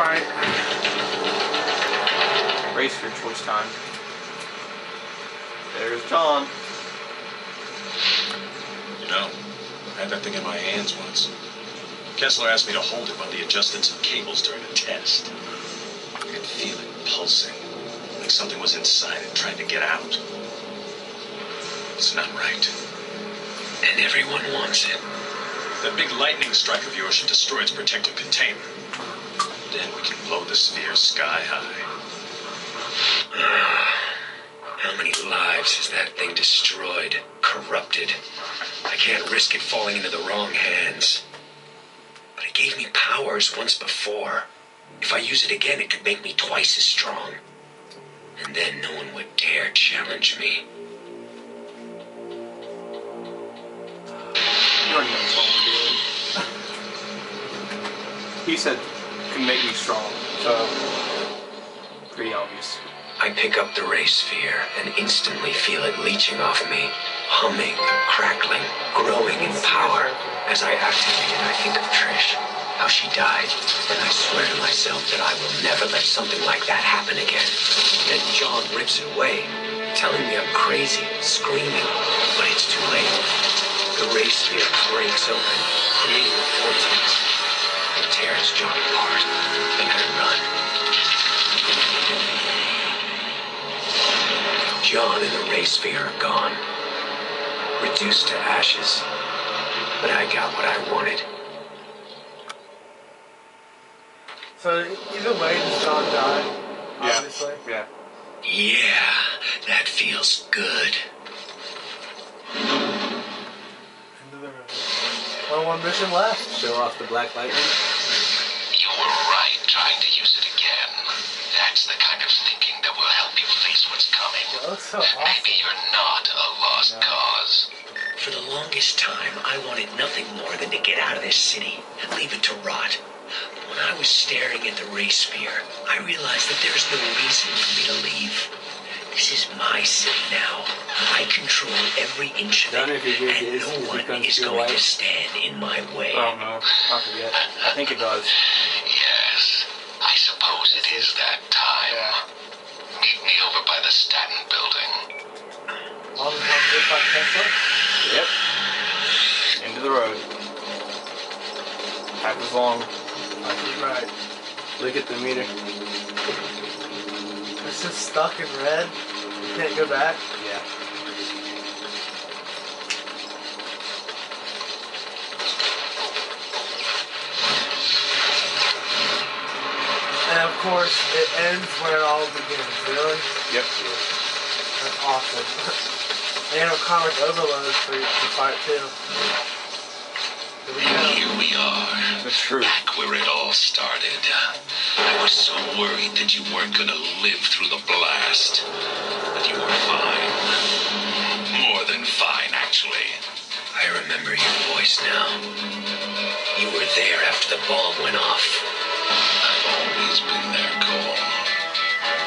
Alright. Race for choice time. There's John. You know, I had that thing in my hands once. Kessler asked me to hold it while he adjusted some cables during a test. I could feel it pulsing, like something was inside it trying to get out. It's not right. And everyone wants it. That big lightning strike of yours should destroy its protective container. Then we can blow the sphere sky high. How many lives has that thing destroyed, corrupted? I can't risk it falling into the wrong hands. But it gave me powers once before. If I use it again, it could make me twice as strong. And then no one would dare challenge me. You already know what we're doing. He said, can make me strong, so pretty obvious. I pick up the ray sphere and instantly feel it leeching off me, humming, crackling, growing in power. As I activate it, I think of Trish, how she died, and I swear to myself that I will never let something like that happen again. Then John rips it away, telling me I'm crazy, screaming, but it's too late. The ray sphere breaks open, creating a vortex. It tears John apart, and I run. John and the ray sphere are gone, reduced to ashes, but I got what I wanted. So either way, does John die? Obviously. Yeah. Yeah, that feels good. Well, one mission left. Show off the black lightning. You were right trying to use it again. That's the kind of thinking that will help you face what's coming. It looks so awesome. Maybe you're not a lost cause. For the longest time, I wanted nothing more than to get out of this city and leave it to rot. But when I was staring at the ray sphere, I realized that there's no reason for me to leave. This is my city now. I control every inch of it, and no one is going to stand in my way. Oh no, I forget. I think it does. Yes, I suppose it is that time. Yeah. Meet me over by the Staten building. All the time to fight Tesla? Yep. Into the road. Half as long. Right. Look at the meter. It's just stuck in red. You can't go back. Yeah. And of course, it ends where it all begins. Really? Yep. That's awesome. And comic overload for you to fight too. Here we are. That's true. Back where it all started. I was so worried that you weren't gonna live through the blast. But you were fine. More than fine, actually. I remember your voice now. You were there after the bomb went off. I've always been there, Cole.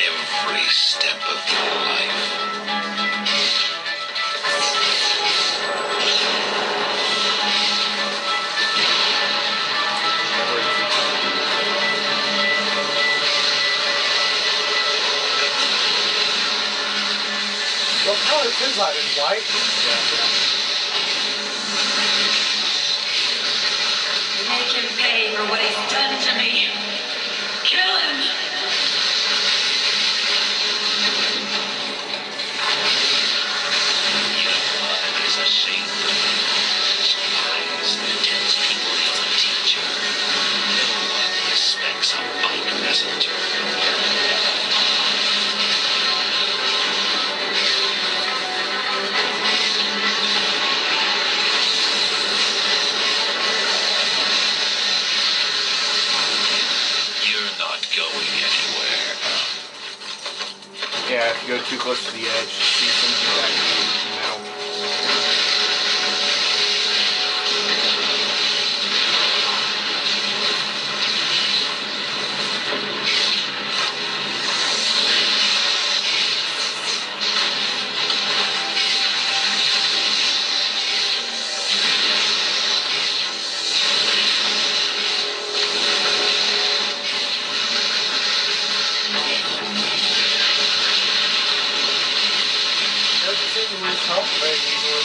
Every step of your life. What color is his light? Is white? Make him pay for what he's done to me. Kill him! Your blood is a shame for me. Spies, pretends people for a teacher. No one respects a bike messenger. Yeah, if you go too close to the edge, see something back in the middle. very easily.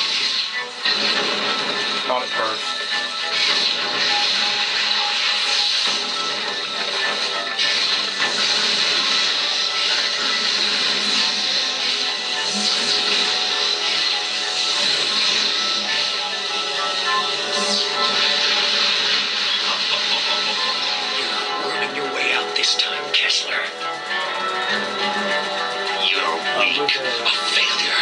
Not at first. You're not worming your way out this time, Kessler. You're weak, a failure.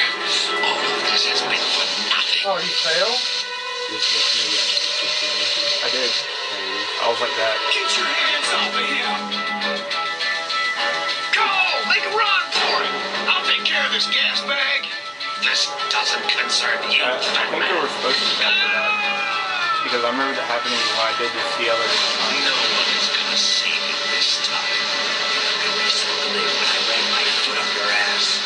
All of this has been for nothing. Oh, you failed? I did. I was like that. Get your hands off of him! Go! Make a run for it! I'll take care of this gas bag! This doesn't concern you, I think they Batman. were supposed to be after that. Because I remember that happening when I did this the other time. No one is gonna save you this time. The race will live when I ran my foot up your ass.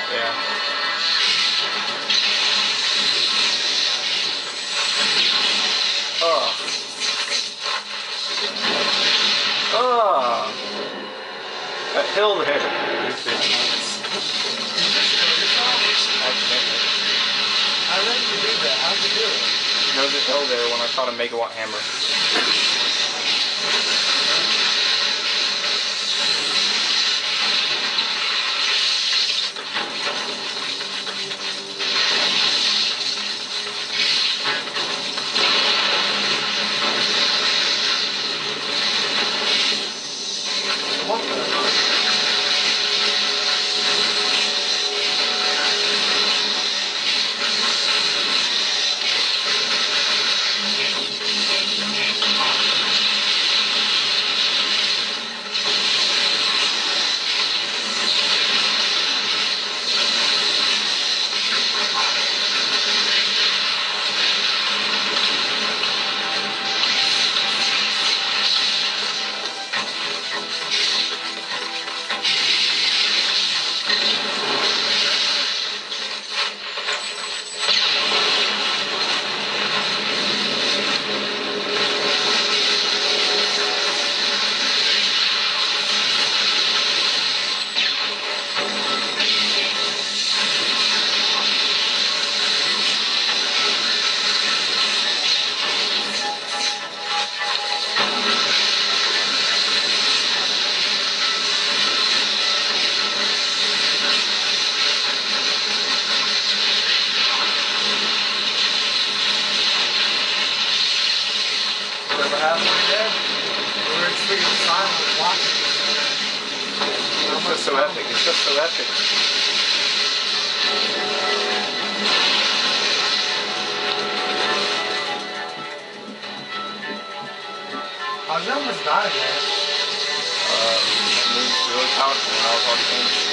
Yeah. Oh. Oh. That hill there. Accidentally. How did you do that? How'd you do it? There was a hill there when I shot a megawatt hammer. What the? Whatever happened there? We were extremely silent watching. It's just so epic. It's just so epic. How'd you almost die there? That move's really powerful when I was already finished.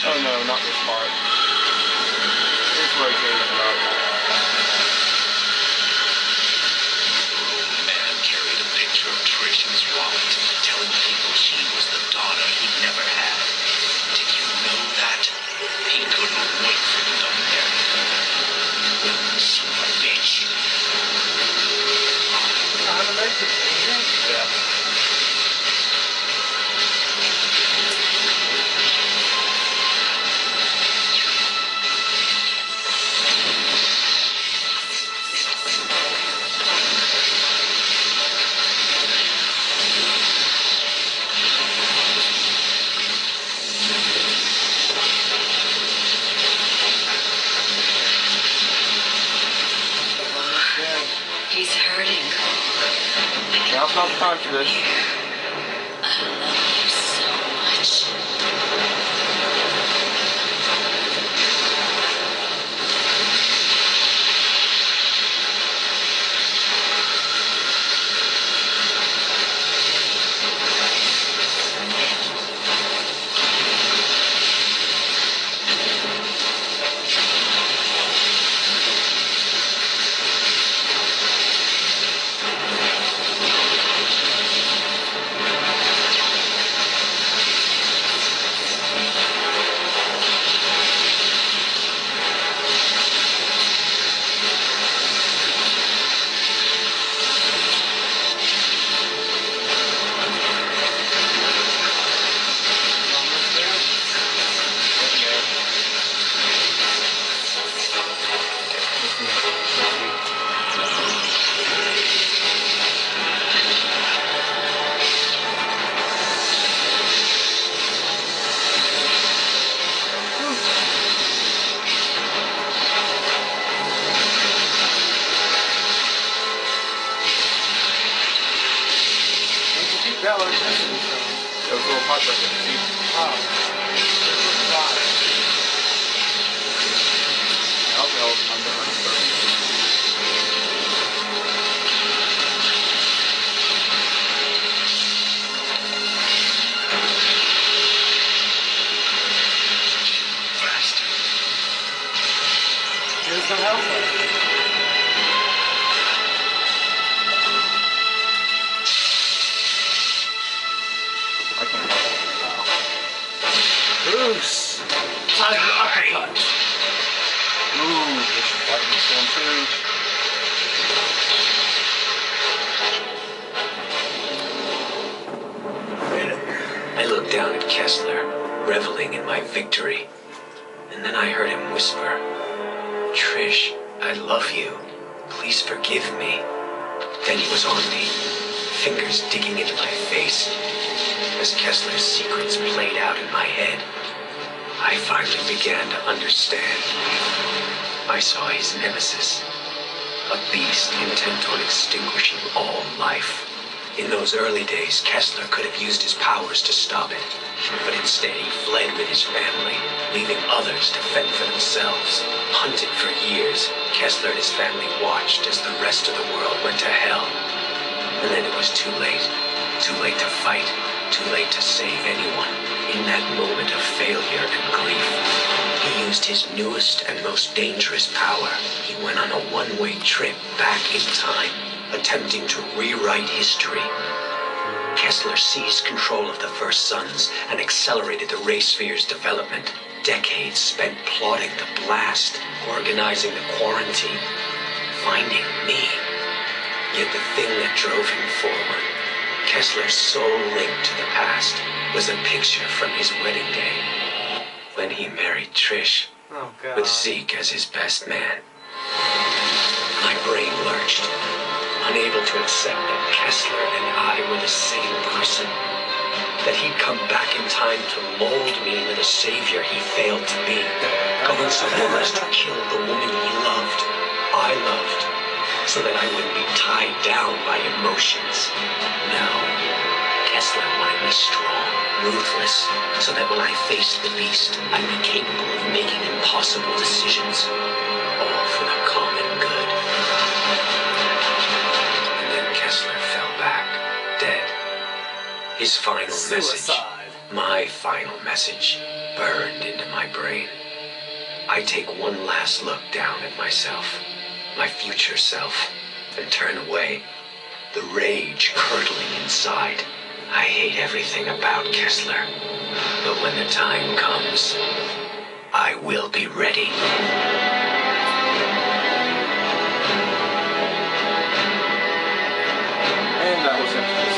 Oh no, not this part. It's rotating up. Man carried a picture of Trish in his wallet, telling people she was the daughter he never had. Did you know that? He couldn't wait for you to marry her. Son of a bitch. Trying to make it easier? Yeah. He's hurting. Now's not the time for this. I love you so much. Yeah, electricity from. There was a little pot breaker. See? Oh. This was fine. I'm behind the Faster. Here's some health left. I can't help it. Bruce! Time for uppercut. Ooh, this is fighting storm too. I looked down at Kessler, reveling in my victory. And then I heard him whisper, "Trish, I love you. Please forgive me." Then he was on me, fingers digging into my face. As Kessler's secrets played out in my head, I finally began to understand. I saw his nemesis, a beast intent on extinguishing all life. In those early days, Kessler could have used his powers to stop it, but instead he fled with his family, leaving others to fend for themselves. Hunted for years, Kessler and his family watched as the rest of the world went to hell. And then it was too late. Too late to fight. Too late to save anyone. In that moment of failure and grief, he used his newest and most dangerous power. He went on a one-way trip back in time, attempting to rewrite history. Kessler seized control of the First Sons and accelerated the Ray Sphere's development. Decades spent plotting the blast, organizing the quarantine, finding me. Yet the thing that drove him forward, Kessler's sole link to the past, was a picture from his wedding day, when he married Trish, Oh, God. with Zeke as his best man. My brain lurched, unable to accept that Kessler and I were the same person. That he'd come back in time to mold me into the savior he failed to be. Going so far as to kill the woman he loved, I loved, so that I wouldn't be tied down by emotions. No, Kessler wanted me strong, ruthless, so that when I faced the beast, I'd be capable of making impossible decisions, all for the common good. And then Kessler fell back, dead. His final message, my final message, burned into my brain. I take one last look down at myself, my future self, and turn away, the rage curdling inside. I hate everything about Kessler, but when the time comes, I will be ready. And that was emphasis.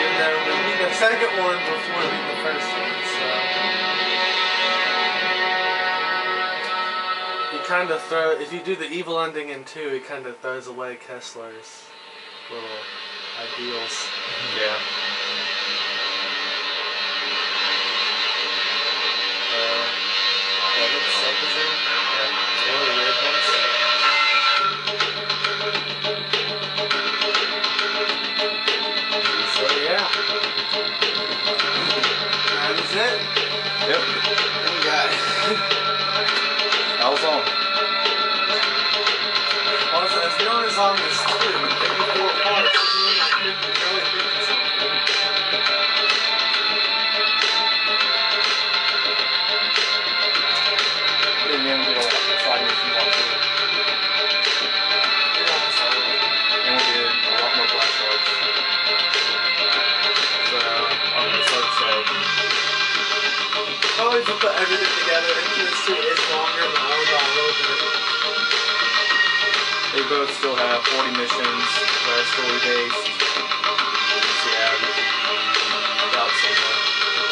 And then we beat the second one before we beat the first one, so. He kind of if you do the evil ending in 2, he kind of throws away Kessler's little ideals. Yeah. Credits, episode? Yeah. Really weird ones. So yeah. That is it. Yep. We got That was long. also, it's not as long as 2. Maybe 4 parts. It's only like 50, only 50 something. And then we did a side mission on too. And we did a lot more black sharks. So, I'm excited to say. Probably to put everything together into this 2 is longer, but only by a little bit. They both still have 40 missions that are story based. Yeah, about somewhere.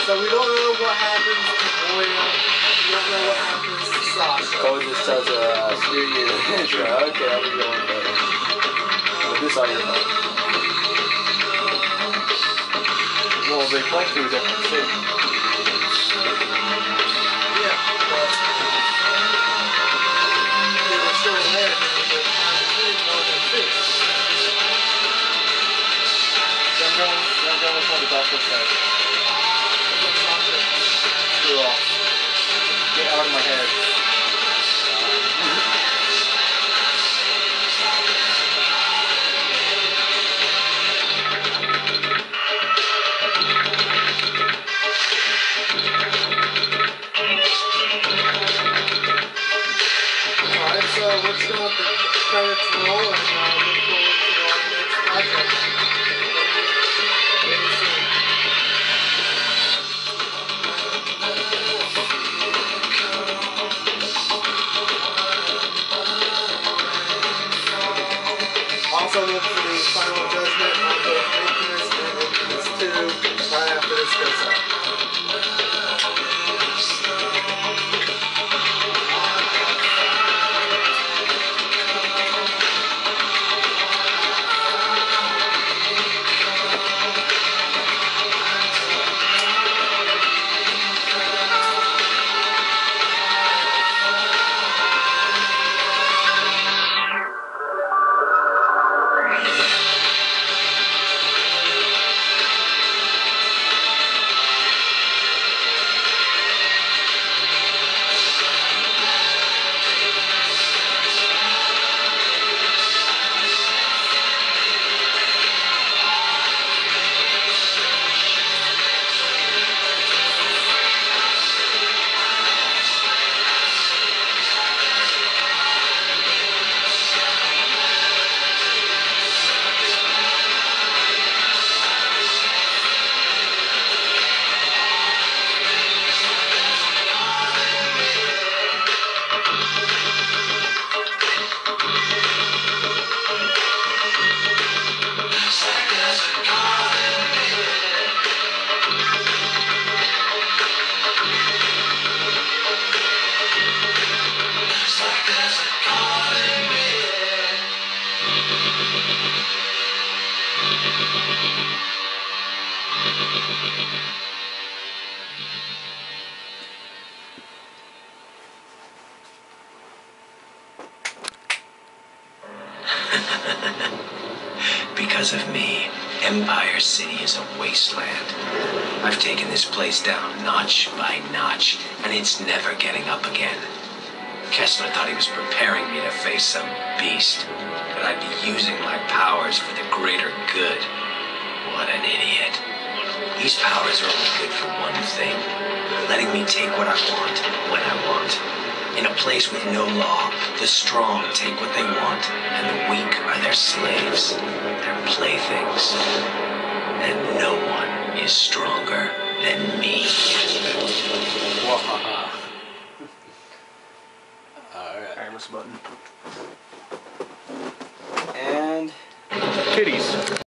So we don't know what happens to Moya. We don't know what happens to Sasha. Cole just tells her, screw you. Okay, I'm going better. But this on your phone. Well, they play through different cities. Yeah, but they were still there. So I'm going push that. Screw off. Get out of my head. Alright, so we're just gonna let the credits roll and look forward to our next project. Very soon. Also look for the final judgment on both Infamous and Infamous 2 right after this goes up. Because of me, Empire City is a wasteland. I've taken this place down notch by notch, and it's never getting up again. Kessler thought he was preparing me to face some beast, that I'd be using my powers for the greater good. What an idiot. These powers are only good for one thing, letting me take what I want, when I want. In a place with no law, the strong take what they want, and the weak are their slaves, their playthings. And no one is stronger than me. Alright. Alright, what's the button? And Titties.